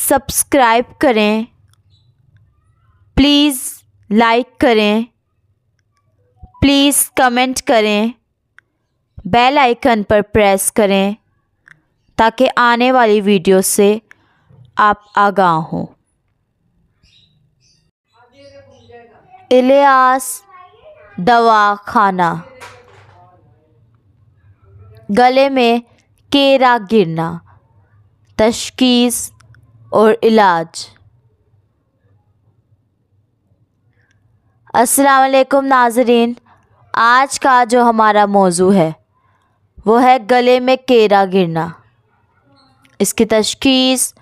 Subscribe کریں، please like کریں، please comment کریں، بیل آئیکن پر پریس کریں تاکہ آنے والی ویڈیو سے آپ آگاہ ہوں۔ الیاس دواخانہ، گلے میں کیرا گرنا، تشخیص اور علاج۔ السلام علیکم ناظرین، آج کا جو ہمارا موضوع ہے وہ ہے گلے میں کیرا گرنا۔ اس کی تشخیص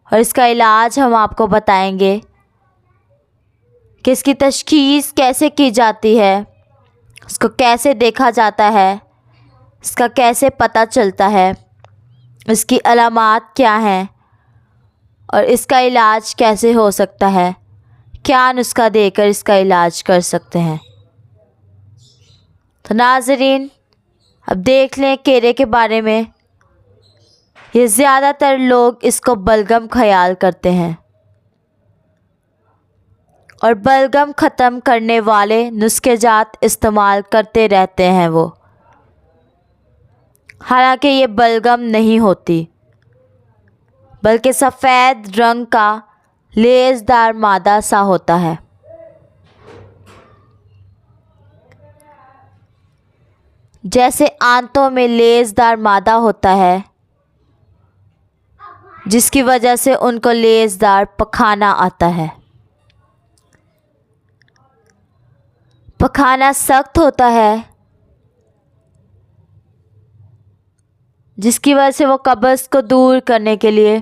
اور اس کا علاج ہم آپ کو بتائیں گے کہ اس کی تشخیص کیسے کی جاتی ہے، اس کو کیسے دیکھا جاتا ہے، اس کا کیسے پتہ چلتا ہے، اس کی علامات کیا ہیں اور اس کا علاج کیسے ہو سکتا ہے، کیا نسخہ دے کر اس کا علاج کر سکتے ہیں۔ تو ناظرین اب دیکھ لیں کیرے کے بارے میں۔ یہ زیادہ تر لوگ اس کو بلغم خیال کرتے ہیں اور بلغم ختم کرنے والے نسخے جات استعمال کرتے رہتے ہیں وہ، حالانکہ یہ بلغم نہیں ہوتی بلکہ سفید رنگ کا لیسدار مادہ سا ہوتا ہے۔ جیسے آنتوں میں لیسدار مادہ ہوتا ہے جس کی وجہ سے ان کو لیسدار پخانہ آتا ہے۔ پخانہ سخت ہوتا ہے جس کی وجہ سے وہ قبض کو دور کرنے کے لیے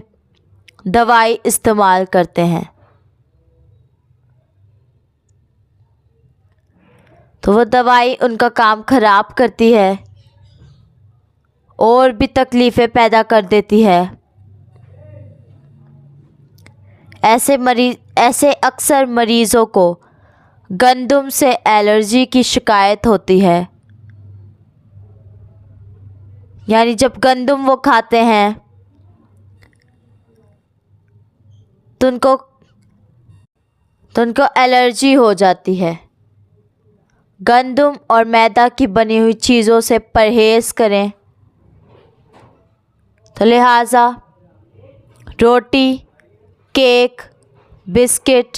دوائی استعمال کرتے ہیں۔ تو وہ دوائی ان کا کام خراب کرتی ہے اور بھی تکلیفیں پیدا کر دیتی ہے۔ ایسے اکثر مریضوں کو گندم سے الرجی کی شکایت ہوتی ہے، یعنی جب گندم وہ کھاتے ہیں تو ان کو الرجی ہو جاتی ہے۔ گندم اور میدا کی بنی ہوئی چیزوں سے پرہیز کریں، تو لہٰذا روٹی، کیک، بسکٹ،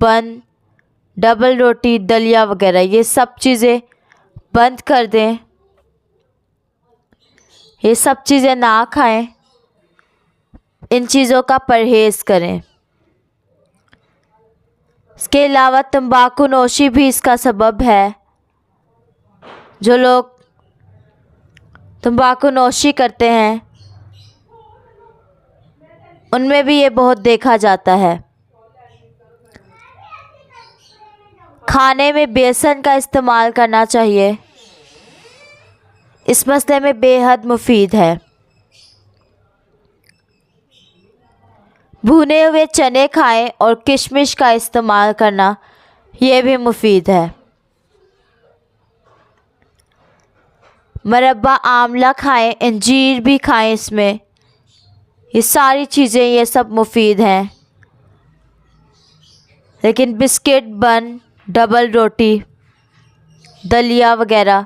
بن، ڈبل روٹی، دلیا وغیرہ یہ سب چیزیں بند کر دیں، یہ سب چیزیں نہ کھائیں، ان چیزوں کا پرہیز کریں۔ اس کے علاوہ تمباکو نوشی بھی اس کا سبب ہے۔ جو لوگ تمباکو نوشی کرتے ہیں ان میں بھی یہ بہت دیکھا جاتا ہے۔ کھانے میں بیسن کا استعمال کرنا چاہیے، اس مسئلے میں بے حد مفید ہے۔ بھنے ہوئے چنے کھائیں اور کشمش کا استعمال کرنا یہ بھی مفید ہے۔ مربع آملہ کھائیں، انجیر بھی کھائیں، اس میں یہ ساری چیزیں یہ سب مفید ہیں۔ لیکن بسکٹ، بن، ڈبل روٹی، دلیا وغیرہ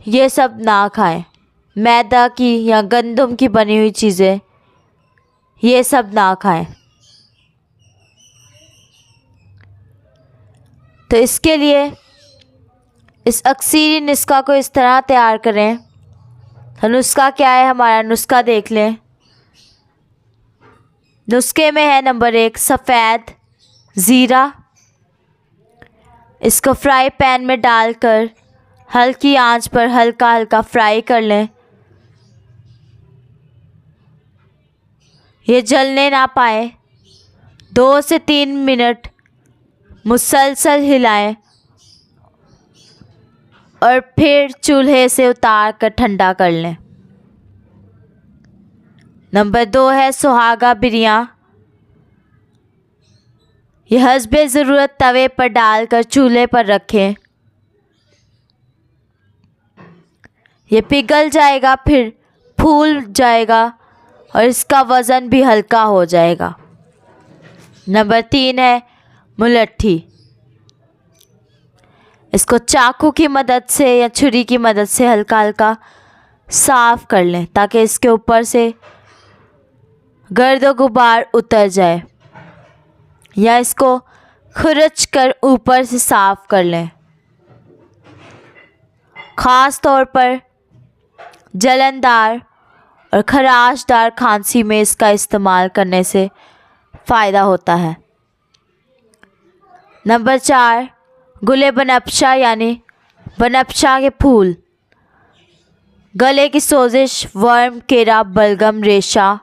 یہ سب نہ کھائیں۔ میدا کی یا گندم کی بنی ہوئی چیزیں یہ سب نہ کھائیں۔ تو اس کے لیے اس اکثیری نسخہ کو اس طرح تیار کریں۔ تو نسخہ کیا ہے ہمارا؟ نسخہ دیکھ لیں۔ نسخے میں ہے نمبر 1 سفید زیرہ۔ اس کو فرائی پین میں ڈال کر ہلکی آنچ پر ہلکا ہلکا فرائی کر لیں۔ یہ جلنے نہ پائے، 2 سے 3 منٹ مسلسل ہلائیں اور پھر چولہے سے اتار کر ٹھنڈا کر لیں۔ نمبر 2 ہے سہاگا بریاں۔ یہ حسب ضرورت توے پر ڈال کر چولہے پر رکھیں۔ یہ پگھل جائے گا، پھر پھول جائے گا اور اس کا وزن بھی ہلکا ہو جائے گا۔ نمبر 3 ہے ملٹھی۔ اس کو چاقو کی مدد سے یا چھری کی مدد سے ہلکا ہلکا صاف کر لیں تاکہ اس کے اوپر سے گرد و غبار اتر جائے، یا اس کو کھرچ کر اوپر سے صاف کر لیں۔ خاص طور پر جلندار اور خراش دار کھانسی میں اس کا استعمال کرنے سے فائدہ ہوتا ہے۔ نمبر 4 گلے بنفشا یعنی بنفشا کے پھول۔ گلے کی سوزش، ورم، کیڑا، بلغم، ریشہ،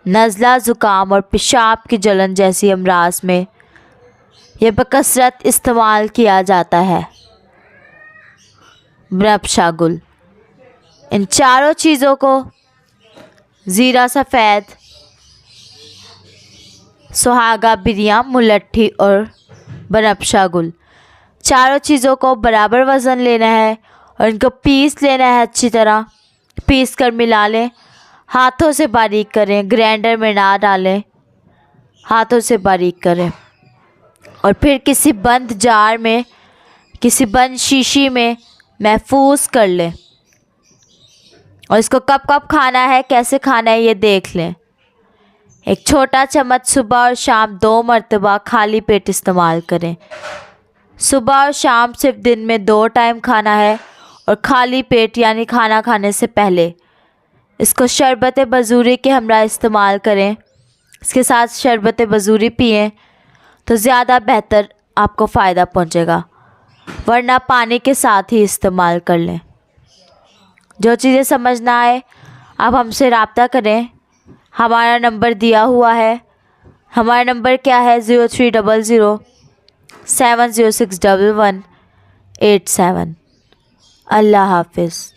نزلہ، زکام اور پیشاب کی جلن جیسی امراض میں یہ بکثرت استعمال کیا جاتا ہے۔ بنفشا گل۔ ان چاروں چیزوں کو زیرہ سفید، سہاگا بریاں، ملٹھی اور بنفشا گل، چاروں چیزوں کو برابر وزن لینا ہے اور ان کو پیس لینا ہے، اچھی طرح پیس کر ملا لیں، ہاتھوں سے باریک کریں، گرینڈر میں نہ ڈالیں، ہاتھوں سے باریک کریں، اور پھر کسی بند جار میں، کسی بند شیشی میں محفوظ کر لیں، اور اس کو کب کب کھانا ہے، کیسے کھانا ہے یہ دیکھ لیں۔ ایک چھوٹا چمچ صبح اور شام 2 مرتبہ خالی پیٹ استعمال کریں۔ صبح اور شام صرف دن میں 2 ٹائم کھانا ہے اور خالی پیٹ یعنی کھانا کھانے سے پہلے۔ اس کو شربت بزوری کے ہمراہ استعمال کریں، اس کے ساتھ شربت بزوری پئیں تو زیادہ بہتر آپ کو فائدہ پہنچے گا، ورنہ پانی کے ساتھ ہی استعمال کر لیں۔ جو چیزیں سمجھ نہ آئے آپ ہم سے رابطہ کریں، ہمارا نمبر دیا ہوا ہے۔ ہمارا نمبر کیا ہے؟ 0300 7061187۔ اللہ حافظ۔